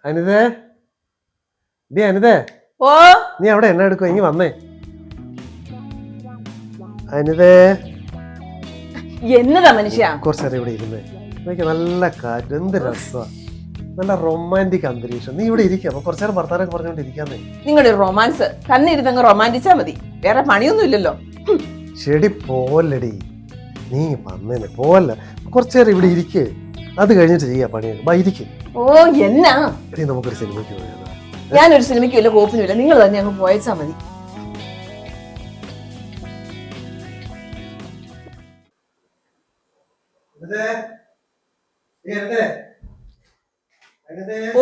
അനിതേ, D അനിതേ, ഓ നീ അവിടെ എന്നെ എടുക്കുക? ഇങ്ങ് വന്നേ. അനിതേ, എന്നതാ മനുഷ്യ? കുറച്ചേരം ഇവിടെ ഇരുന്നേ. എനിക്ക് നല്ല കാറ്റ്, എന്ത് രസമാ, നല്ല റൊമാൻറ്റിക് അന്തരീക്ഷം. നീ ഇവിടെ ഇരിക്കുക, അപ്പൊ കുറച്ചേരം വർത്താനൊക്കെ പറഞ്ഞോണ്ടിരിക്കാന്നേ. നിങ്ങളുടെ റൊമാൻസ് തന്നെ ഇരുന്നങ്ങ് റൊമാൻറ്റിച്ചാ മതി, വേറെ പണിയൊന്നും ഇല്ലല്ലോ. ചെടി പോലടി, നീ വന്നേനെ പോവല്ല. കുറച്ചേരം ഇവിടെ ഇരിക്കേ, അത് കഴിഞ്ഞിട്ട് ചെയ്യാ പണിയൊക്കെ. ഇരിക്കും. ഓ എന്നാ നമുക്കൊരു സിനിമയ്ക്ക് പോയാലോ? ഞാനൊരു സിനിമയ്ക്കും ഇല്ല, കോപ്പിനും ഇല്ല, നിങ്ങൾ തന്നെ അങ്ങ് പോയച്ചാ മതി.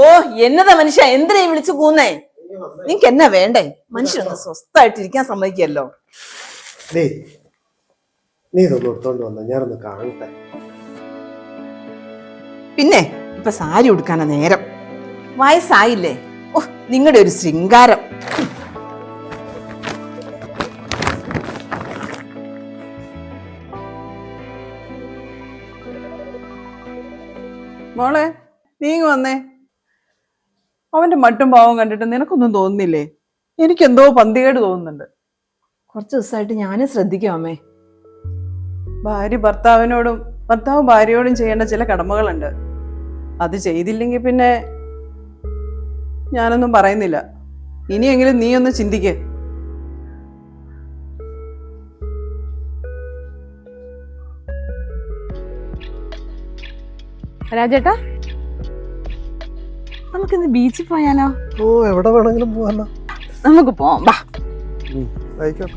ഓ എന്നതാ മനുഷ്യ, എന്തിനാ വിളിച്ചു കൂന്നേ? നിനക്ക് എന്നാ വേണ്ടേ? മനുഷ്യനൊന്ന് സ്വസ്ഥമായിട്ട് ഇരിക്കാൻ സമ്മതിക്കല്ലോ. നീ ഇതൊന്ന് എടുത്തോണ്ട് വന്ന ഞാനൊന്ന് കാണട്ടെ. പിന്നെ ഇപ്പൊ സാരി ഉടുക്കാനാ നേരം, വയസ്സായില്ലേ. ഓ നിങ്ങളുടെ ഒരു ശൃംഗാരം. മോളെ നീങ്ങ വന്നേ. അവന്റെ മട്ടും ഭാവം കണ്ടിട്ട് നിനക്കൊന്നും തോന്നുന്നില്ലേ? എനിക്കെന്തോ പന്തികേട് തോന്നുന്നുണ്ട്. കുറച്ച് ദിവസമായിട്ട് ഞാനും ശ്രദ്ധിക്കാം അമ്മേ. ഭാര്യ ഭർത്താവിനോടും ഭർത്താവ് ഭാര്യയോടും ചെയ്യേണ്ട ചില കടമകളുണ്ട്. അത് ചെയ്തില്ലെങ്കിൽ പിന്നെ ഞാനൊന്നും പറയുന്നില്ല. ഇനിയെങ്കിലും നീ ഒന്ന് ചിന്തിക്കേ. രാജേട്ടാ, നമുക്കിന്ന് ബീച്ചിൽ പോയാലോ? ഓ എവിടെ വേണമെങ്കിലും പോവാലോ. നമുക്ക് പോവാം, വാ. ആയിക്കോട്ടെ.